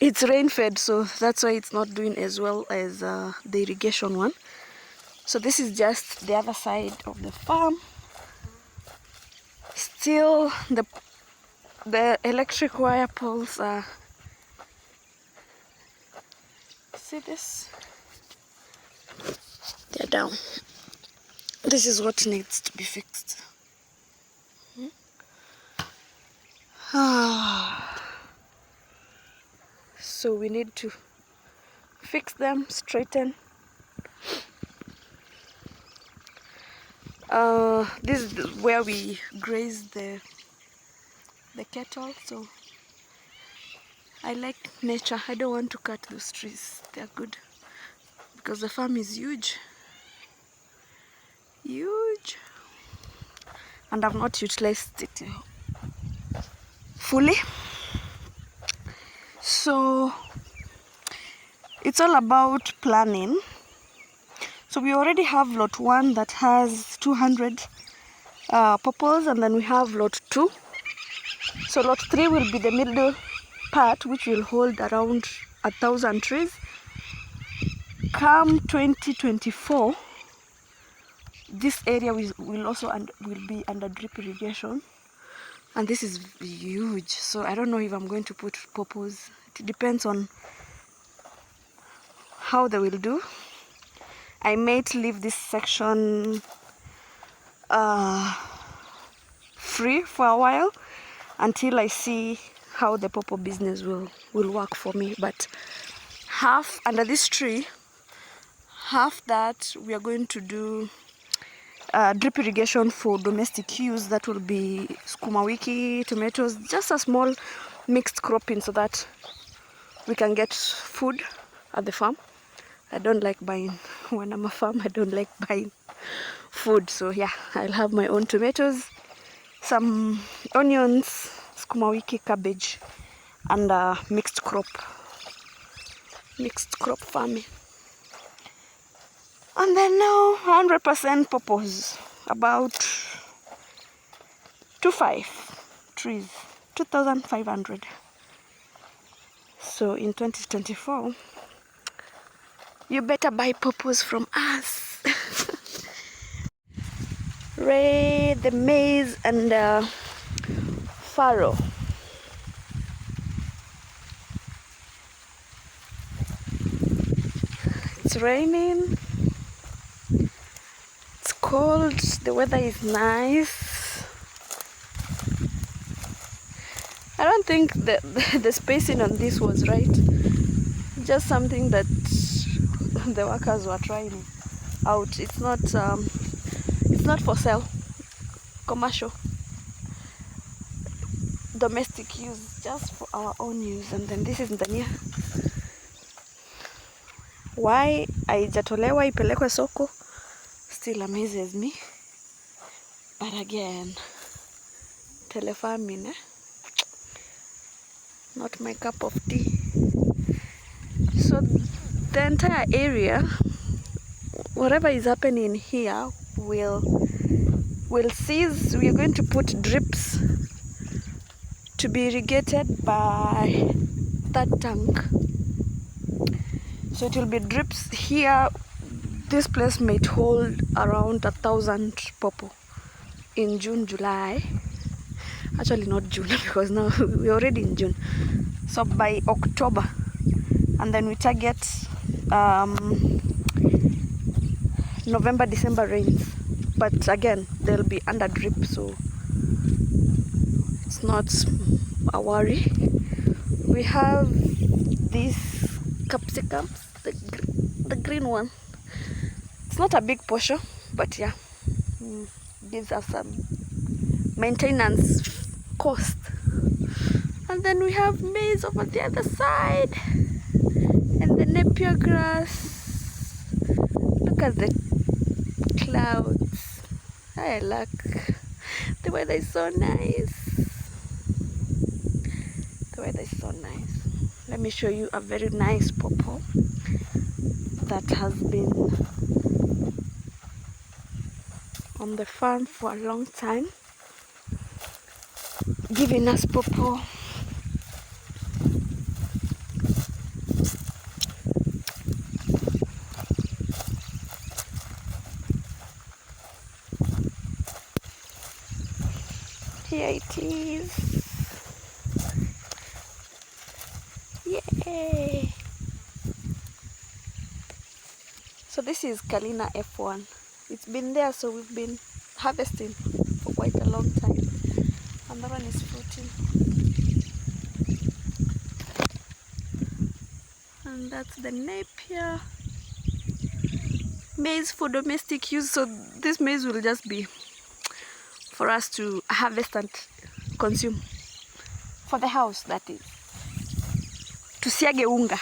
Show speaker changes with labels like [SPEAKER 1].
[SPEAKER 1] It's rain fed, so that's why it's not doing as well as the irrigation one. So this is just the other side of the farm. Still the electric wire poles are, see this? They're down. This is what needs to be fixed. So we need to fix them, straighten. This is where we graze the cattle, so I like nature. I don't want to cut those trees. They're good because the farm is huge, and I've not utilized it fully. So it's all about planning. So we already have lot 1 that has 200 purples, and then we have lot 2. So lot 3 will be the middle part, which will hold around 1,000 trees. Come 2024, this area will also will be under drip irrigation, and this is huge. So I don't know if I'm going to put purples. It depends on how they will do. I might leave this section free for a while until I see how the purple business will work for me. But half under this tree, half that we are going to do drip irrigation for domestic use. That will be sukuma wiki, tomatoes, just a small mixed cropping so that we can get food at the farm. I don't like buying. When I'm a farm, I don't like buying food. So yeah, I'll have my own tomatoes, some onions, sukuma wiki, cabbage, and mixed crop farming. And then now 100% purpose, about 25 trees, 2,500. So in 2024, you better buy purpose from us. Ray, the maize, and farro. It's raining. It's cold. The weather is nice. I don't think the spacing on this was right. Just something that the workers were trying out. It's not for sale, commercial, domestic use, just for our own use. And then this is ndania. Why haijatolewa ipelekwe soko still amazes me. But again, telefarming, not my cup of tea. So the entire area, whatever is happening here, will cease. We are going to put drips to be irrigated by that tank. So it will be drips here. This place might hold around 1,000 purple in June, July. Actually not June, because now we're already in June. So by October, and then we target November, December rains. But again, they'll be under drip, so it's not a worry. We have these capsicums, the green one. It's not a big portion, but yeah, gives us some maintenance cost. And then we have maize over the other side, and the napier grass. Look at the clouds. I like the weather is so nice. The weather is so nice. Let me show you a very nice purple that has been on the farm for a long time, giving us purple Here it is. Yay! So this is Kalina F1. It's been there, so we've been harvesting for quite a long time. And that one is fruiting. And that's the Napier. Maize for domestic use. So this maize will just be for us to harvest and consume. For the house, that is. Tusiage unga.